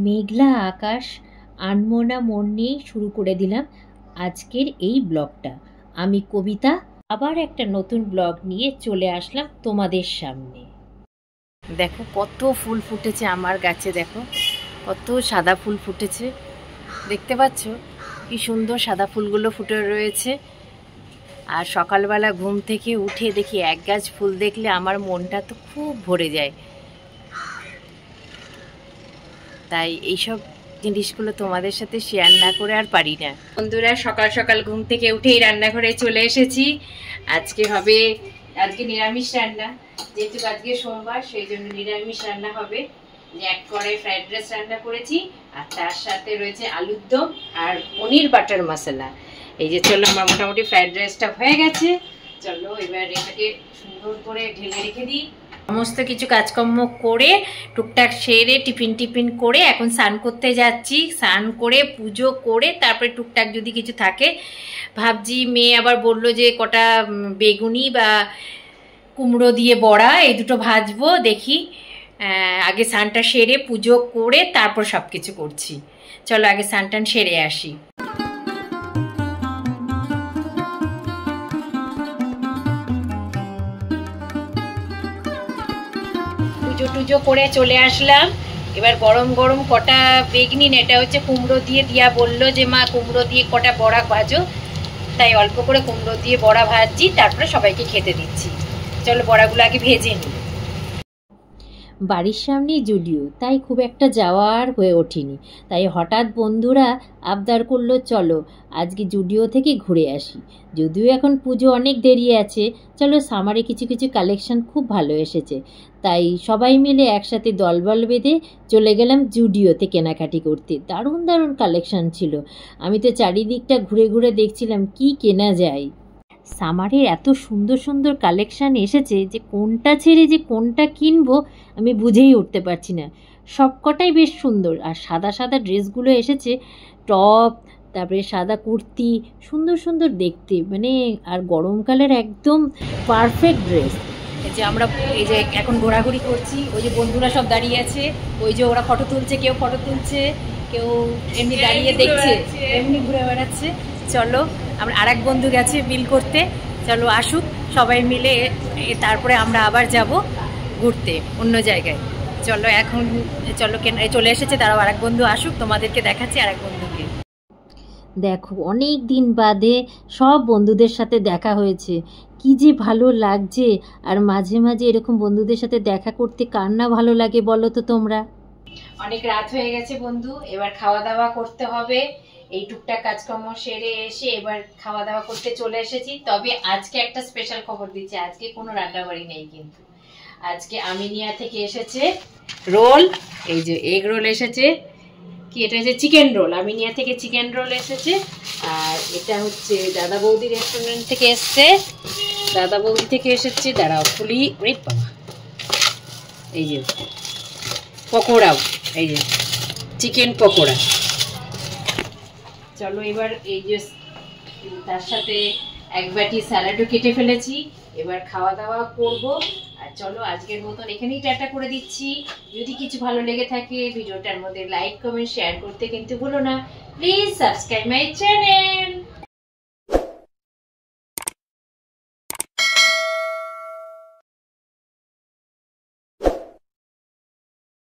মেঘলা আকাশ, আনমনা মন নিয়ে শুরু করে দিলাম আজকের এই ব্লগটা। আমি কবিতা আবার একটা নতুন ব্লগ নিয়ে চলে আসলাম তোমাদের সামনে। দেখো কত ফুল ফুটেছে আমার গাছে, দেখো কত সাদা ফুল ফুটেছে, দেখতে পাচ্ছ কি সুন্দর সাদা ফুলগুলো ফুটে রয়েছে। আর সকালবেলা ঘুম থেকে উঠে দেখি এক গাছ ফুল দেখলে আমার মনটা তো খুব ভরে যায়। তাই এইসব জিনিসগুলো তোমাদের সাথে শেয়ার না করে আর পারি না। বন্ধুরা, সকাল সকাল ঘুম থেকে উঠেই রান্নাঘরে চলে এসেছি। আজকে নিরামিষ রান্না, যেহেতু আজকে সোমবার সেই জন্য নিরামিষ রান্না হবে। এক কড়াই ফ্রাইড রাইস রান্না করেছি, আর তার সাথে রয়েছে আলুর দম আর পনির বাটার মশলা। এই যে চলো, আমার মোটামুটি ফ্রাইড রাইসটা হয়ে গেছে। চলো এবার এটাকে সুন্দর করে ঢেলে রেখে দিই। সমস্ত কিছু কাজকর্ম করে টুকটাক সেরে টিফিন করে এখন স্নান করতে যাচ্ছি। স্নান করে পুজো করে তারপরে টুকটাক যদি কিছু থাকে ভাবছি। মেয়ে আবার বললো যে কটা বেগুনি বা কুমড়ো দিয়ে বড়া এই দুটো ভাজবো, দেখি। আগে স্নানটা সেরে পুজো করে তারপর সব কিছু করছি। চলো আগে স্নান সেরে আসি। পুজো করে চলে আসলাম। এবার গরম গরম কটা বেগনি, এটা হচ্ছে কুমড়ো দিয়ে দিয়া বললো যে মা কুমড়ো দিয়ে কটা বড়া ভাজো, তাই অল্প করে কুমড়ো দিয়ে বড়া ভাজছি, তারপরে সবাইকে খেতে দিচ্ছি। চলো বড়াগুলো আগে ভেজে নিই। বাড়ির সামনেই জুডিও, তাই খুব একটা যাওয়ার হয়ে ওঠেনি। তাই হঠাৎ বন্ধুরা আবদার করলো চলো আজকে জুডিও থেকে ঘুরে আসি। যদিও এখন পুজো অনেক দেরি আছে, চলো সামারে কিছু কিছু কালেকশন খুব ভালো এসেছে। তাই সবাই মিলে একসাথে দলবল বেঁধে চলে গেলাম জুডিওতে কেনাকাটি করতে। দারুণ দারুণ কালেকশন ছিল। আমি তো চারিদিকটা ঘুরে ঘুরে দেখছিলাম কি কেনা যায়। সামারের এত সুন্দর সুন্দর কালেকশান এসেছে যে কোনটা ছেড়ে যে কোনটা কিনবো আমি বুঝেই উঠতে পারছি না। সবকটাই বেশ সুন্দর। আর সাদা সাদা ড্রেসগুলো এসেছে, টপ, তারপরে সাদা কুর্তি, সুন্দর সুন্দর দেখতে, মানে আর গরমকালের একদম পারফেক্ট ড্রেস। এই যে আমরা এই যে এখন ঘোরাঘুরি করছি, ওই যে বন্ধুরা সব দাঁড়িয়ে আছে, ওই যে ওরা ফটো তুলছে, কেউ ফটো তুলছে, কেউ এমনি দাঁড়িয়ে দেখছে, এমনি ঘুরে বেড়াচ্ছে। চলো আমরা আরেক বন্ধু গেছে বিল করতে, চলো আসুক সবাই মিলে, তারপরে আমরা আবার যাব ঘুরতে অন্য জায়গায়। চলো এখন চলো চলে এসেছে, তারাও আরেক বন্ধু আসুক, তোমাদেরকে দেখাচ্ছি আরেক বন্ধুকে। দেখো অনেক দিন বাদে সব বন্ধুদের সাথে দেখা হয়েছে, কি যে ভালো লাগছে। আর মাঝে মাঝে এরকম বন্ধুদের সাথে দেখা করতে কার না ভালো লাগে বলো তো তোমরা। অনেক রাত হয়ে গেছে বন্ধু, এবার খাওয়া দাওয়া করতে হবে। এই টুকটাক কাজকর্ম সেরে এসে এবার খাওয়া দাওয়া করতে চলে এসেছি। তবে আজকে একটা স্পেশাল খবর দিচ্ছি, আজকে কোনো রান্নাবাড়ি নেই, কিন্তু আজকে আমিনিয়া থেকে এসেছে রোল। এই যে এগ রোল এসেছে, কি এটা হচ্ছে চিকেন রোল। আমিনিয়া থেকে চিকেন রোল এসেছে। আর এটা হচ্ছে দাদা বৌদি রেস্টুরেন্ট থেকে এসছে, দাদা বৌদি থেকে এসেছে। দাঁড়াও খুলি, ওরে বাবা, এই যে পকোড়াও, এই যে চিকেন পকোড়া। চলো এবার এই যে তার সাথে এক বাটি স্যালাডও কেটে ফেলেছি, এবার খাওয়া দাওয়া করব। আর চলো আজকের মতন এখানেই টাটা করে দিচ্ছি। যদি কিছু ভালো লেগে থাকে ভিডিওটার মধ্যে লাইক কমেন্ট শেয়ার করতে কিন্তু ভুলো না। Please subscribe my channel.